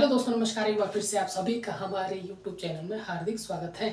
Hello दोस्तों, नमस्कार। एक बार फिर से आप सभी का हमारे YouTube चैनल में हार्दिक स्वागत है।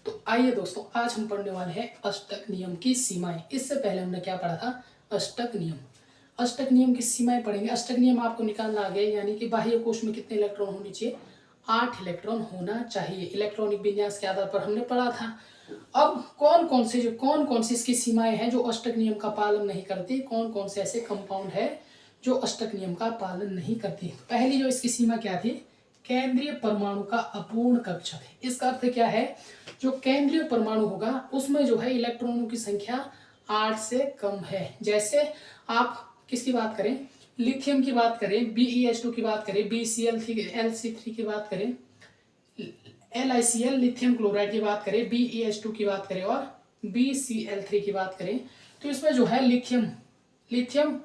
तो आइए दोस्तों, आज हम पढ़ने वाले हैं अष्टक नियम की सीमाएं। इससे पहले हमने क्या पढ़ा था? अष्टक नियम। अष्टक नियम की सीमाएं पढ़ेंगे। अष्टक नियम आपको निकालना आ गया, यानी कि बाह्य कोश में कितने इलेक्ट्रॉन होने चाहिए? 8 इलेक्ट्रॉन होना चाहिए। इलेक्ट्रॉनिक विन्यास के आधार पर हमने पढ़ा था। अब कौन कौन सी इसकी सीमाएं हैं जो अष्टक नियम का पालन नहीं करती? कौन कौन से ऐसे कंपाउंड है जो अष्टक नियम का पालन नहीं करती? पहली जो इसकी सीमा क्या थी? केंद्रीय परमाणु का अपूर्ण कक्षक। इसका अर्थ क्या है? जो केंद्रीय परमाणु होगा उसमें जो है इलेक्ट्रॉनों की संख्या 8 से कम है। जैसे आप किसकी बात करें? लिथियम की बात करें, BeH2 की बात करें, BCl3 की बात करें, LiCl लिथियम क्लोराइड की बात करें, BeH2 की बात करें और BCl3 की बात करें, तो इसमें जो है लिथियम,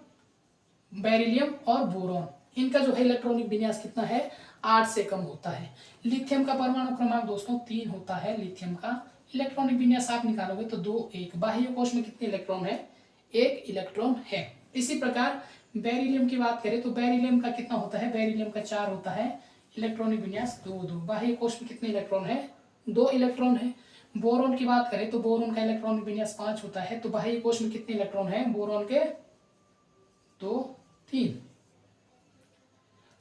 बेरिलियम और बोरॉन, इनका जो है इलेक्ट्रॉनिक विन्यास कितना है? 8 से कम होता है। लिथियम का परमाणु क्रमांक दोस्तों 3 होता है। लिथियम का इलेक्ट्रॉनिक विन्यास आप निकालोगे तो 2 1। बाह्य कोश में कितने इलेक्ट्रॉन है? 1 इलेक्ट्रॉन है। इसी प्रकार बेरिलियम की बात करें तो बेरिलियम का कितना होता है? बेरिलियम का 4 होता है। इलेक्ट्रॉनिक विन्यास 2 2। बाह्य कोश में कितने इलेक्ट्रॉन है? 2 इलेक्ट्रॉन है। बोरॉन की बात करें तो बोरॉन का इलेक्ट्रॉनिक विन्यास 5 होता है। तो बाह्य कोश में कितने इलेक्ट्रॉन है बोरॉन के? 2 3।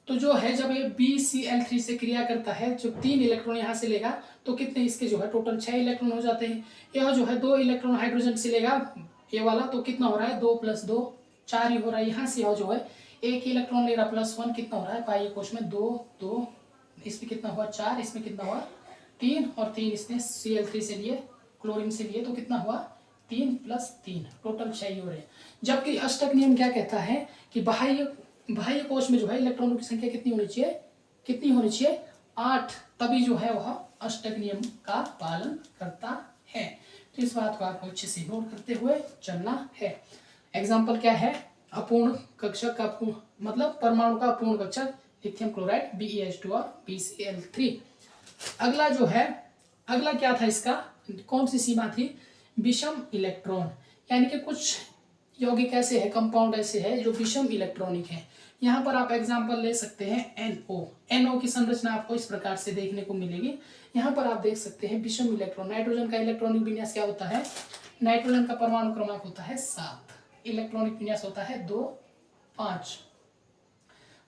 तो जो है जब ये BCl3 से क्रिया करता है, जो 3 इलेक्ट्रॉन यहाँ से लेगा तो कितने इसके जो है टोटल 6 इलेक्ट्रॉन हो जाते हैं। यह जो है 2 इलेक्ट्रॉन हाइड्रोजन से लेगा ये वाला, तो कितना हो रहा है? 2 + 2 4 ही हो रहा है। यहाँ से यह जो है 1 इलेक्ट्रॉन ले रहा +1, कितना हो रहा है? बाह्य कोश में 2 2, इसमें कितना हुआ? 4, इसमें कितना हुआ? 3, और 3 इसने Cl3 से लिए, क्लोरीन से लिए, तो कितना हुआ? 3 + 3, टोटल 6 ही हो रहे हैं। जबकि अष्टक नियम क्या कहता है कि बाह्य कोश में जो है इलेक्ट्रॉनों की संख्या कितनी होनी चाहिए? 8। तभी जो है वह अष्टक नियम का पालन करता है। तो इस बात को आपको अच्छे से नोट करते हुए चलना है। एग्जाम्पल क्या है? अपूर्ण कक्षक का मतलब परमाणु का अपूर्ण कक्षक लिथियम क्लोराइड, BeH2 और BCl3। अगला क्या था इसका? कौन सी सीमा थी? विषम इलेक्ट्रॉन, यानी कि कुछ यौगिक ऐसे है, कंपाउंड ऐसे है जो विषम इलेक्ट्रॉनिक है। यहाँ पर आप एग्जांपल ले सकते हैं NO की संरचना आपको इस प्रकार से देखने को मिलेगी। यहाँ पर आप देख सकते हैं विषम इलेक्ट्रॉन। नाइट्रोजन का इलेक्ट्रॉनिक विन्यास क्या होता है? नाइट्रोजन का परमाणु क्रमांक होता है 7, इलेक्ट्रॉनिक विन्यास होता है 2 5।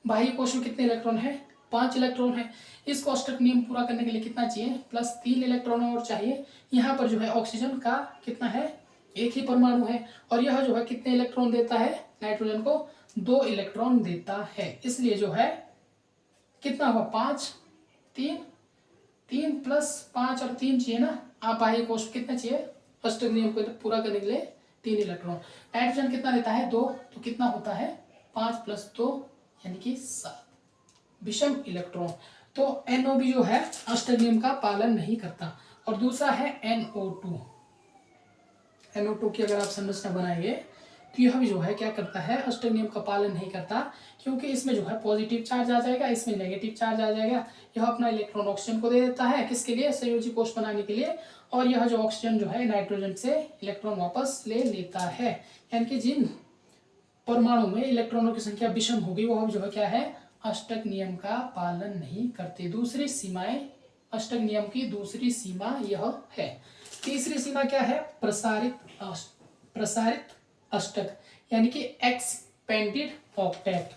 बाह्य कोश में कितने इलेक्ट्रॉन है? 5 इलेक्ट्रॉन है। इसको अष्टक नियम पूरा करने के लिए कितना चाहिए? +3 इलेक्ट्रॉन और चाहिए। यहाँ पर जो है ऑक्सीजन का कितना है? 1 ही परमाणु है, और यह जो है कितने इलेक्ट्रॉन देता है? नाइट्रोजन को 2 इलेक्ट्रॉन देता है। इसलिए जो है कितना हुआ? 5 3 3 + 5 और 3 चाहिए ना। आप बाह्य कोश कितना चाहिए अष्टक नियम को पूरा करने के लिए? 3 इलेक्ट्रॉन। नाइट्रोजन कितना देता है? 2, तो कितना होता है? 5 + 2 यानी कि 7 विषम इलेक्ट्रॉन। तो NO भी जो है अष्टक नियम का पालन नहीं करता। और दूसरा है NO2 की अगर आप संरचना बनाएंगे तो यह भी जो है क्या करता है? अष्टक नियम का पालन नहीं करता, क्योंकि इसमें जो है पॉजिटिव चार्ज आ जाएगा, इसमें नेगेटिव चार्ज आ जाएगा। यह अपना इलेक्ट्रॉन ऑक्सीजन को दे देता है, किसके लिए? संयोजी कोश बनाने के लिए। और यह जो ऑक्सीजन जो है नाइट्रोजन से इलेक्ट्रॉन वापस ले लेता है। यानी कि जिन परमाणु में इलेक्ट्रॉनों की संख्या विषम होगी वह जो है क्या है? अष्टक नियम का पालन नहीं करते। दूसरी सीमाएं, अष्टक नियम की दूसरी सीमा यह है। तीसरी सीमा क्या है? प्रसारित अष्टक, यानी कि एक्सपेंडेड ऑक्टेट।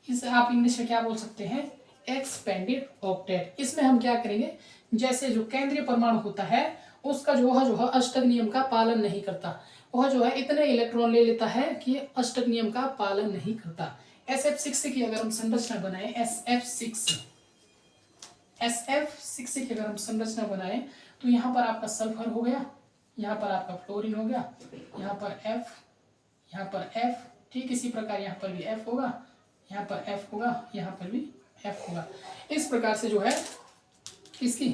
इसे आप इंग्लिश में क्या बोल सकते हैं? Expanded octet. इसमें हम क्या करेंगे? जैसे जो केंद्रीय परमाणु होता है उसका जो है अष्टक नियम का पालन नहीं करता, वह जो है इतने इलेक्ट्रॉन ले लेता है कि अष्टक नियम का पालन नहीं करता। SF6 की अगर हम संरचना बनाएं, SF6 की अगर हम संरचना बनाएं तो यहाँ पर आपका सल्फर हो गया, यहाँ पर आपका फ्लोरीन हो गया, यहाँ पर F, यहाँ पर F, ठीक इसी प्रकार यहाँ पर भी F होगा, यहाँ पर F होगा, यहाँ पर भी F होगा। इस प्रकार से जो है इसकी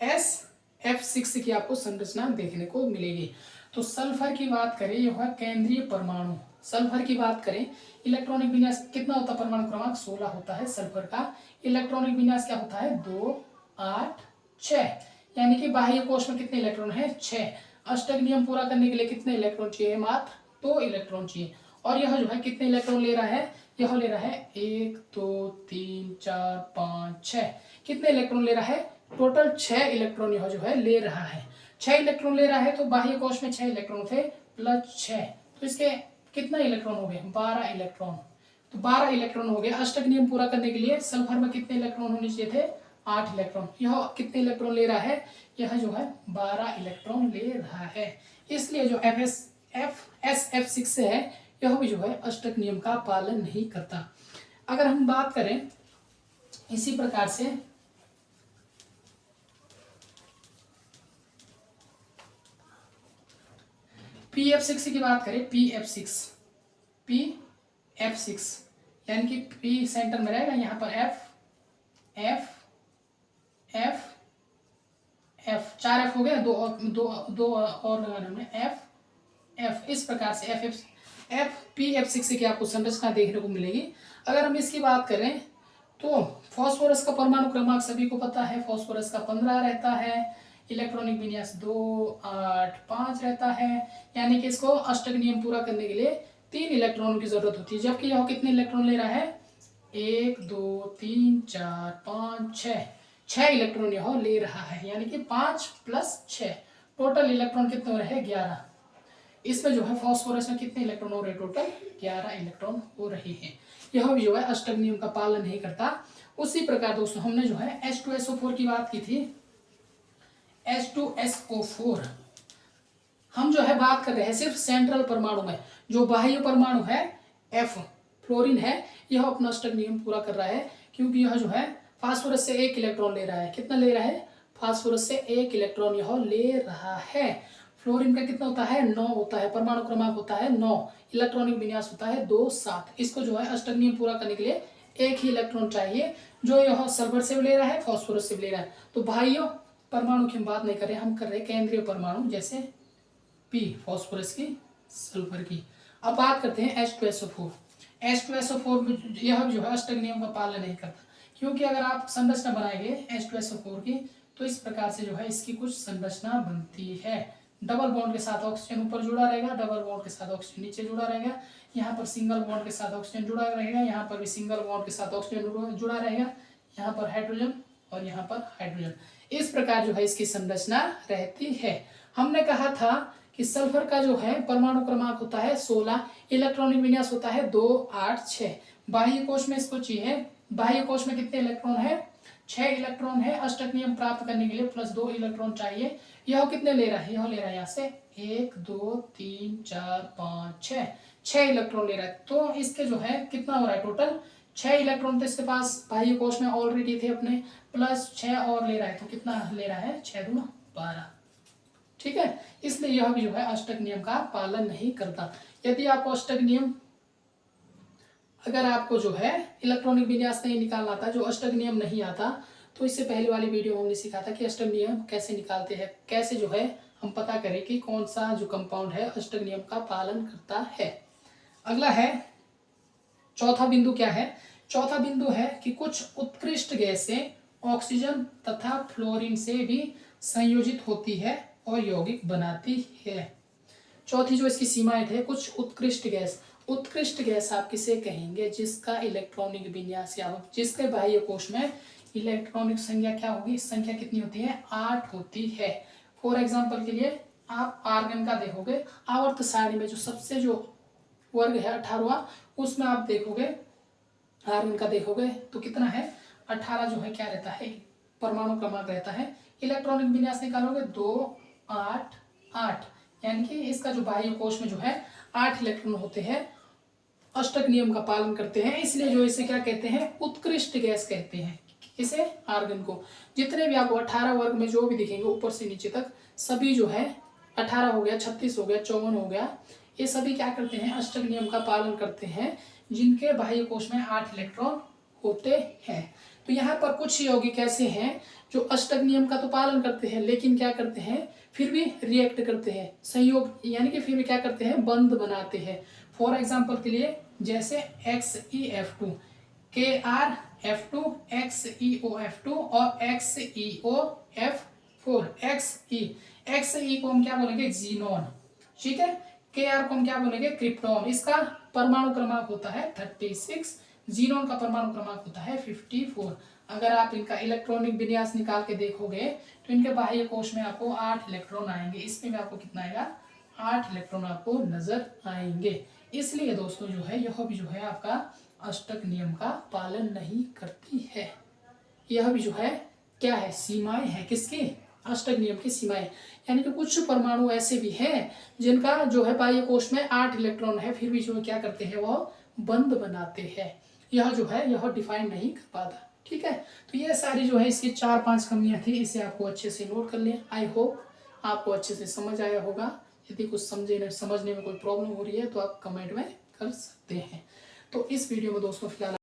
SF6 की आपको संरचना देखने को मिलेगी। तो सल्फर की बात करें, यह है केंद्रीय परमाणु। सल्फर की बात करें, इलेक्ट्रॉनिक विन्यास कितना होता है? परमाणु क्रमांक 16 होता है सल्फर का। इलेक्ट्रॉनिक विन्यास क्या होता है? 2 8 6, यानी कि बाह्य कोश में कितने इलेक्ट्रॉन है? 6। अष्टक नियम पूरा करने के लिए कितने इलेक्ट्रॉन चाहिए? मात्र 2 इलेक्ट्रॉन चाहिए। और यह जो है कितने इलेक्ट्रॉन ले रहा है? यह ले रहा है 1 2 3 4 5 6। कितने इलेक्ट्रॉन ले रहा है? टोटल 6 इलेक्ट्रॉन यह जो है ले रहा है। 6 इलेक्ट्रॉन ले रहा है तो बाह्य कोश में 6 इलेक्ट्रॉन थे प्लस 6, तो इसके कितना इलेक्ट्रॉन हो गए? 12 इलेक्ट्रॉन। तो 12 इलेक्ट्रॉन हो गए। अष्टक नियम पूरा करने के लिए सल्फर में कितने इलेक्ट्रॉन होने चाहिए थे? 8 इलेक्ट्रॉन। यह कितने इलेक्ट्रॉन ले रहा है? यह जो है 12 इलेक्ट्रॉन ले रहा है। इसलिए जो SF6 है यह भी जो है अष्टक नियम का पालन नहीं करता। अगर हम बात करें इसी प्रकार से PF6 की बात करें, PF6 यानी कि P सेंटर में रहेगा, यहाँ पर F 4 F हो गया, दो और लगाना हमने F। इस प्रकार से PF6 की आपको संरचना देखने को मिलेगी। अगर हम इसकी बात करें तो फास्फोरस का परमाणु क्रमांक सभी को पता है, फास्फोरस का 15 रहता है, इलेक्ट्रॉनिक विन्यास 2 8 5 रहता है, यानी कि इसको अष्टक नियम पूरा करने के लिए 3 इलेक्ट्रॉनों की जरूरत होती है। जबकि यह कितने इलेक्ट्रॉन ले रहा है? 1 2 3 4 5 6 इलेक्ट्रॉन यह ले रहा है, यानी कि 5 + 6 टोटल इलेक्ट्रॉन कितने हो रहे हैं? 11। इसमें जो है फास्फोरस में कितने इलेक्ट्रॉन हो रहे हैं? टोटल 11 इलेक्ट्रॉन हो रहे हैं। यह भी जो है अष्टक नियम का पालन नहीं करता। उसी प्रकार दोस्तों हमने जो है H2SO4 की बात की थी। H2SO4 हम जो है बात कर रहे हैं सिर्फ सेंट्रल परमाणु में। जो बाह्य परमाणु है F फ्लोरीन है, यह अपना अष्टक नियम पूरा कर रहा है, क्योंकि यह जो है फास्फोरस से 1 इलेक्ट्रॉन ले रहा है। कितना ले रहा है? फास्फोरस से 1 इलेक्ट्रॉन यह ले रहा है। फ्लोरीन का कितना होता है? 9 होता है, परमाणु क्रमांक होता है 9, इलेक्ट्रॉनिक विन्यास होता है 2 7। इसको जो है अष्टक नियम पूरा करने के लिए 1 ही इलेक्ट्रॉन चाहिए, जो यह सल्फर से भी ले रहा है, फास्फोरस से भी ले रहा है। तो बाह्य परमाणु की हम बात नहीं कर रहे, हम कर रहे हैं केंद्रीय परमाणु, जैसे P फास्फोरस की, सल्फर की। अब बात करते हैं H2SO4। H2SO4 यह जो है अष्टक नियम का पालन नहीं करता, क्योंकि अगर आप संरचना बनाएंगे H2SO4 की तो इस प्रकार से जो है इसकी कुछ संरचना बनती है। डबल बॉन्ड के साथ ऑक्सीजन ऊपर जुड़ा रहेगा, डबल बॉन्ड के साथ ऑक्सीजन नीचे जुड़ा रहेगा, यहाँ पर सिंगल बॉन्ड के साथ ऑक्सीजन जुड़ा रहेगा, यहाँ पर भी सिंगल बॉन्ड के साथ ऑक्सीजन जुड़ा रहेगा, यहाँ पर हाइड्रोजन और यहाँ पर हाइड्रोजन। इस प्रकार जो है इसकी संरचना रहती है। हमने कहा था कि सल्फर का जो है परमाणु क्रमांक होता है 16, इलेक्ट्रॉनिक विन्यास होता है 2 8 6। बाह्य कोश में इसको चाहिए, बाह्य कोश में कितने इलेक्ट्रॉन है? 6 इलेक्ट्रॉन है। अष्टक नियम प्राप्त करने के लिए प्लस 2 इलेक्ट्रॉन चाहिए। यह कितने ले रहा है? यह ले रहा है यहाँ से 1 2 3 4 5 6 इलेक्ट्रॉन ले रहा है। तो इसके जो है कितना हो रहा है? टोटल 6 इलेक्ट्रॉन तो इसके पास बाह्य कोश में ऑलरेडी थे अपने, प्लस 6 और ले रहा है, तो कितना ले रहा है? 6 दूना 12। ठीक है, इसलिए यह भी जो है अष्टक नियम का पालन नहीं करता। यदि आपको अष्टक नियम, अगर आपको जो है इलेक्ट्रॉनिक विन्यास नहीं निकालना आता, जो अष्टक नियम नहीं आता, तो इससे पहले वाली वीडियो में हमने सीखा था कि अष्टक नियम कैसे निकालते हैं, कैसे जो है हम पता करें कि कौन सा जो कंपाउंड है अष्टक नियम का पालन करता है। अगला है चौथा बिंदु। क्या है? चौथा बिंदु है कि कुछ उत्कृष्ट गैसें ऑक्सीजन तथा फ्लोरीन से भी संयोजित होती है और यौगिक बनाती है। चौथी जो इसकी सीमाएं थे, कुछ उत्कृष्ट गैस। उत्कृष्ट गैस आप किसे कहेंगे? जिसका इलेक्ट्रॉनिक विन्यास या जिसके बाह्य कोश में इलेक्ट्रॉनिक संख्या क्या होगी? संख्या कितनी होती है? 8 होती है। फॉर एग्जांपल के लिए आप आर्गन का देखोगे, आवर्त सारणी में जो सबसे जो वर्ग है 18वां, उसमें आप देखोगे आर्गन का देखोगे तो कितना है? 18 जो है क्या रहता है? परमाणु क्रमांक रहता है। इलेक्ट्रॉनिक विन्यास निकालोगे 2 8 8, यानी कि इसका जो बाह्य कोश में जो है 8 इलेक्ट्रॉन होते हैं, अष्टक नियम का पालन करते हैं। इसलिए जो इसे क्या कहते हैं? उत्कृष्ट गैस कहते हैं। किसे? आर्गन को। जितने भी आपको 18 वर्ग में जो भी दिखेंगे ऊपर से नीचे तक, सभी जो है 18 हो गया, 36 हो गया, 54 हो गया, ये सभी क्या करते हैं? अष्टक नियम का पालन करते हैं, जिनके बाह्य कोश में 8 इलेक्ट्रॉन होते हैं। तो यहाँ पर कुछ यौगिक ऐसे हैं जो अष्टक नियम का तो पालन करते हैं, लेकिन क्या करते हैं? फिर भी रिएक्ट करते हैं, संयोग, यानी कि फिर भी क्या करते हैं? बंध बनाते हैं। फॉर एग्जाम्पल के लिए जैसे XeF2, KrF2, XeOF2 और XeOF4। Xe को हम क्या बोलेंगे? जीनोन। ठीक है, Kr को हम क्या बोलेंगे, क्रिप्टॉन। इसका परमाणु क्रमांक होता है 36, जीनोन का परमाणु क्रमांक होता है 54। अगर आप इनका इलेक्ट्रॉनिक विन्यास निकाल के देखोगे तो इनके बाह्य कोश में आपको 8 इलेक्ट्रॉन आएंगे, इसमें भी आपको कितना आएगा, 8 इलेक्ट्रॉन आपको नजर आएंगे। इसलिए दोस्तों जो है यह भी जो है आपका अष्टक नियम का पालन नहीं करती है। यह भी जो है क्या है, सीमाएं है किसकी, अष्टक नियम की सीमाएं। यानी कि कुछ परमाणु ऐसे भी हैं जिनका जो है बाह्य कोश में 8 इलेक्ट्रॉन है, फिर भी जो क्या करते हैं, वह बंद बनाते हैं। यह जो है यह डिफाइन नहीं कर पाता। ठीक है, तो ये सारी जो है इसकी 4-5 कमियां थी, इसे आपको अच्छे से नोट कर लें। आई होप आपको अच्छे से समझ आया होगा। यदि कुछ समझने में कोई प्रॉब्लम हो रही है तो आप कमेंट में कर सकते हैं। तो इस वीडियो में दोस्तों फिलहाल